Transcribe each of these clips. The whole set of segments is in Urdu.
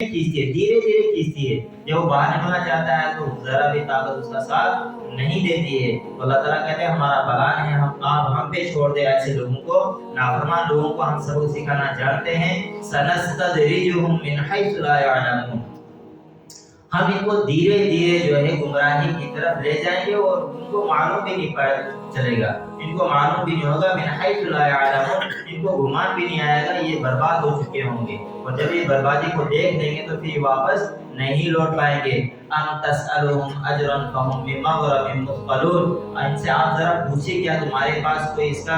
کھینچتی ہے، دھیرے دھیرے کھینچتی ہے. جب وہ باہر نکلنا چاہتا ہے تو ذرا بھی طاقت اس کا ساتھ نہیں دیتی ہے. تو اللہ تعالیٰ کہتے ہیں ہمارا پلان ہے آپ ہم پہ چھوڑ دے ایسے لوگوں کو، نافرمان لوگوں کو ہم سبق سکھانا جانتے ہیں. سنستدرجهم من حيث لا يعلمون، ہم ان کو دھیرے دھیرے جو ہے گمراہی کی طرف لے جائیں گے اور ان کو معلوم بھی نہیں چلے گا، ان کو معلوم بھی نہیں ہوگا. من حیث لا یعلمون، ان کو گمان بھی نہیں آئے گا یہ برباد ہو چکے ہوں گے، اور جب یہ بربادی کو دیکھ لیں گے تو پھر واپس نہیں لوٹ پائیں گے. ام تسألهم اجرا فهم من مغرم مثقلون، ان سے آپ ذرا پوچھیں کیا تمہارے پاس کوئی اس کا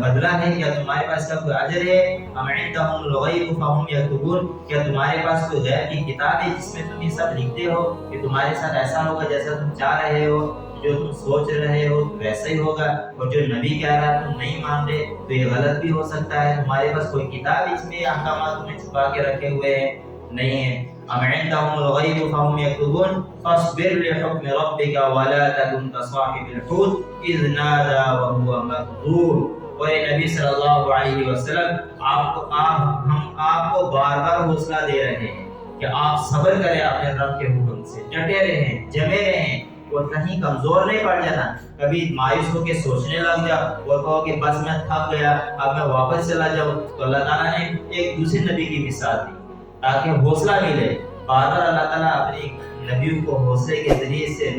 بدلہ ہے، کیا تمہارے پاس کا کوئی اجر ہے. ام عندهم الغیب فهم یکتبون، کیا تمہارے پاس کوئی غیب کی کتاب ہے جس میں تم یہ سب لکھتے ہو کہ تمہارے ساتھ ایسا ہوگا جیسا تم چاہ رہے ہو، جو تم سوچ رہے ہو ویسا ہی ہوگا، اور جو نبی کہہ رہا ہے تم نہیں مان رہے تو یہ غلط بھی ہو سکتا ہے. تمہارے پاس کوئی کتاب اس میں احکامات تمہیں چھپا کے رکھے ہوئے ہیں؟ نہیں ہے. ام عندهم الغیب فهم یکتبون فاصبر لحکم ربک ولا تکن کصاحب الحوت اذ نادى وهو مکظوم. اور نبی صلی اللہ علیہ وسلم آپ کو بار بار حوصلہ دے رہے ہیں کہ آپ صبر کریں اپنے رب کے حکم سے، ڈٹے رہیں، جمے رہیں اور کہیں کمزور نہیں پڑ جانا. کبھی مایوس ہو کے سوچنے لگ جاؤ اور کہو کہ بس میں تھک گیا اب میں واپس چلا جاؤں. تو اللہ تعالیٰ نے ایک دوسرے نبی کی مثال دی تاکہ حوصلہ ملے. بار بار اللہ تعالیٰ اپنی نبیوں کو حوصلے کے ذریعے سے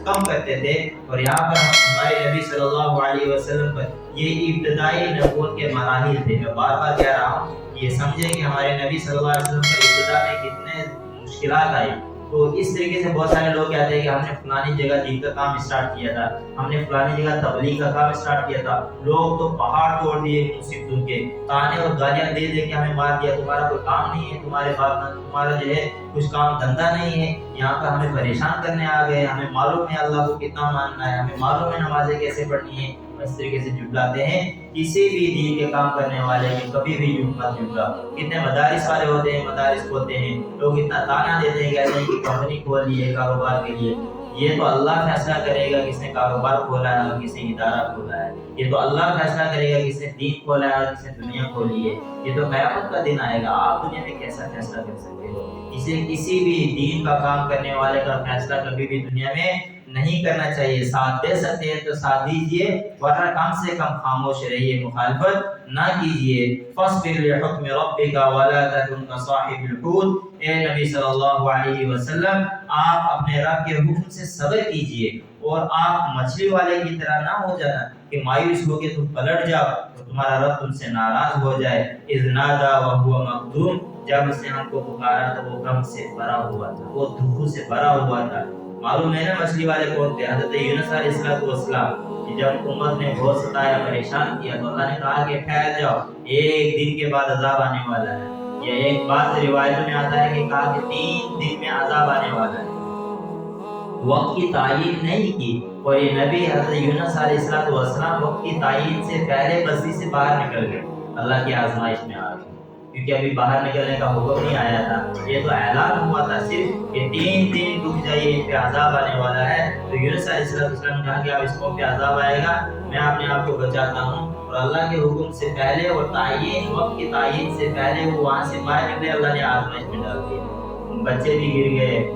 کم کرتے تھے، اور یہاں پر ہمارے نبی صلی اللہ علیہ وسلم پر یہ ابتدائی نبوت کے مراحل تھے. میں بار بار کہہ رہا ہوں یہ سمجھیں کہ ہمارے نبی صلی اللہ علیہ وسلم پر ابتدا میں کتنے مشکلات آئی. تو اس طریقے سے بہت سارے لوگ کہتے ہیں کہ ہم نے فلانی جگہ دین کا کام اسٹارٹ کیا تھا، ہم نے فلانی جگہ تبلیغ کا کام اسٹارٹ کیا تھا، لوگ تو پہاڑ توڑ دیے مصیبتوں کے، تانے اور گالیاں دے دے کے ہمیں مار دیا، تمہارا کوئی کام نہیں ہے، تمہارا جو ہے کچھ کام دھندا نہیں ہے، یہاں پر ہمیں پریشان کرنے آ گئے، ہمیں معلوم ہے اللہ کو کتنا ماننا ہے، ہمیں معلوم ہے نمازیں کیسے پڑھنی ہے. اس طریقے سے جھٹلاتے ہیں. کسی بھی دین کے کام کرنے والے کے کبھی بھی جھوٹ مت جھٹلا. کتنے مدارس والے ہوتے ہیں، مدارس کھولتے ہیں، لوگ اتنا تانا دیتے ہیں کہتے ہیں کہ کمپنی کھول لی ہے کاروبار کے لیے. یہ تو اللہ فیصلہ کرے گا کس نے کاروبار کھولا ہے اور کس نے ادارہ کھولا ہے. یہ تو اللہ فیصلہ کرے گا کس نے دین کھولا ہے اور کس نے دنیا کھولی ہے. یہ تو قیامت کا دن آئے گا، آپ دنیا میں کیسا فیصلہ کر سکتے ہو؟ اسے کسی بھی دین کا کام کرنے والے کا فیصلہ کبھی بھی دنیا میں نہیں کرنا چاہیے. ساتھ دے سکتے ہیں تو ساتھ دیجیے، ورنہ کم سے کم خاموش رہیے، مخالفت نہ کیجیے. فاصبر لحکم ربک ولا تکن کصاحب الحوت. اے نبی صلی اللہ علیہ وسلم آپ اپنے رب کے حکم سے صبر کیجیے، اور آپ مچھلی والے کی طرح نہ ہو جانا کہ مایوس ہو کے تم پلٹ جاؤ تو تمہارا رب تم سے ناراض ہو جائے. اذ نادى وهو مکظوم، جب اس نے ہم کو پکارا تو وہ غم سے بھرا ہوا تھا، وہ دکھ سے بھرا ہوا تھا. معلوم ہے نا مچھلی والے کون تھے؟ حضرت یونس علیہ السلام. جب امت نے بہت ستایا، پریشان کیا تو اللہ نے کہا کہ ٹھہر جاؤ، ایک دن کے بعد عذاب آنے والا ہے. یہ ایک بات روایتوں میں آتا ہے کہ کہا کہ 3 دن میں عذاب آنے والا ہے. وقت کی تعیین نہیں کی، اور یہ نبی حضرت یونس علیہ السلام وقت کی تعیین سے پہلے بستی سے باہر نکل گئے، اللہ کی آزمائش میں آ گئے، کیونکہ ابھی باہر نکلنے کا حکم نہیں آیا تھا. یہ تو اعلان ہوا تھا صرف کہ 3 دن رک جائیے، ان پہ عذاب آنے والا ہے. تو یونس علیہ السلام نے کہا کہ اب اس قوم پہ عذاب آئے گا، میں اپنے آپ کو بچاتا ہوں. اور اللہ کے حکم سے پہلے اور تعیین وقت کی تعیین سے پہلے وہ وہاں سے باہر نکلے، اللہ نے آزمائش میں ڈال دیا. بچے بھی گر گئے،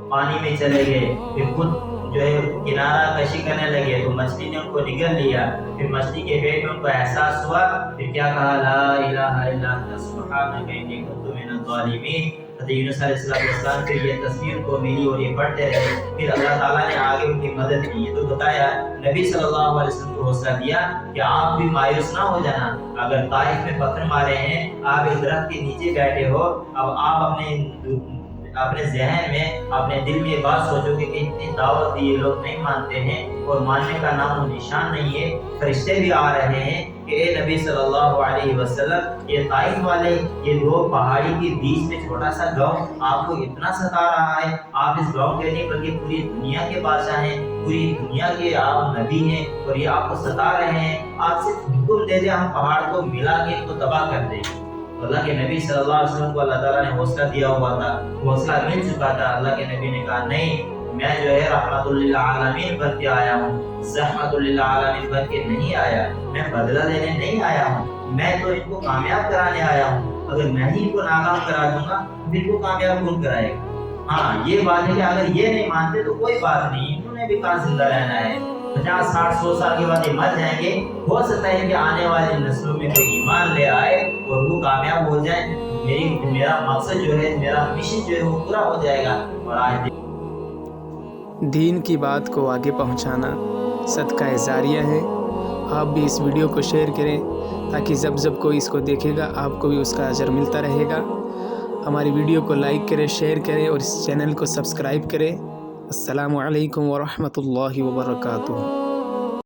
پانی میں چلے گئے، پھر خود جو ہے کنارہ کشی کرنے لگے تو مچھلی نے ان کو نگل لیا. پھر مچھلی کے پیٹ میں ان کو احساس ہوا، پھر کیا کہا؟ لا الہ الا انت سبحانک انی کنت من الظالمین. حضرت یونس علیہ السلام پھر یہ تصویر کو ملی اور یہ پڑھتے رہے. پھر اللہ تعالیٰ نے آگے ان کی مدد کی. یہ تو بتایا، نبی صلی اللہ علیہ وسلم کو حوصلہ دیا کہ آپ بھی مایوس نہ ہو جانا. اگر طائف میں پتھر مارے ہیں، آپ ایک درخت کے نیچے بیٹھے ہو، اب آپ اپنے ذہن میں، اپنے دل میں یہ بات سوچو کہ اتنی دعوت دی یہ لوگ نہیں مانتے ہیں اور ماننے کا نام و نشان نہیں ہے. فرشتے بھی آ رہے ہیں کہ اے نبی صلی اللہ علیہ وسلم، یہ طائف والے، یہ لوگ پہاڑی کے بیچ میں چھوٹا سا گاؤں آپ کو اتنا ستا رہا ہے. آپ اس گاؤں کے نہیں بلکہ پوری دنیا کے بادشاہ ہیں، پوری دنیا کے آپ نبی ہیں، اور یہ آپ کو ستا رہے ہیں. آپ سے حکم دے دیں ہم پہاڑ کو ملا کے ان کو تباہ کر دیں. اللہ کے نبی صلی اللہ علیہ وسلم کو اللہ تعالیٰ نے حوصلہ دیا ہوا تھا، حوصلہ مل چکا تھا. اللہ کے نبی نے کہا نہیں، میں جو ہے رحمت للعالمین بن کے آیا ہوں، زحمت للعالمین بن کے نہیں آیا. میں بدلہ لینے نہیں آیا ہوں، میں تو ان کو کامیاب کرانے آیا ہوں. اگر میں ہی ان کو ناکام کرا دوں گا پھر وہ کامیاب کون کرائے گا؟ ہاں یہ بات ہے کہ اگر یہ نہیں مانتے تو کوئی بات نہیں، انہوں نے بھی کہاں زندہ رہنا ہے، 50 60 100 سال کے بعد یہ مر جائیں گے، ہو سکتا ہے کہ آنے والی نسلوں میں کوئی ایمان لے آئے اور وہ کامیاب ہو جائیں، میرا مقصد جو ہے، میرا مشن جو ہے وہ پورا ہو جائے گا۔ اور آج دین کی بات کو آگے پہنچانا صدقہ جاریہ ہے۔ آپ بھی اس ویڈیو کو شیئر کریں تاکہ جب کوئی اس کو دیکھے گا آپ کو بھی اس کا اجر ملتا رہے گا۔ ہماری ویڈیو کو لائک کریں، شیئر کریں اور اس چینل کو سبسکرائب کریں۔ السلام علیکم ورحمۃ اللہ وبرکاتہ۔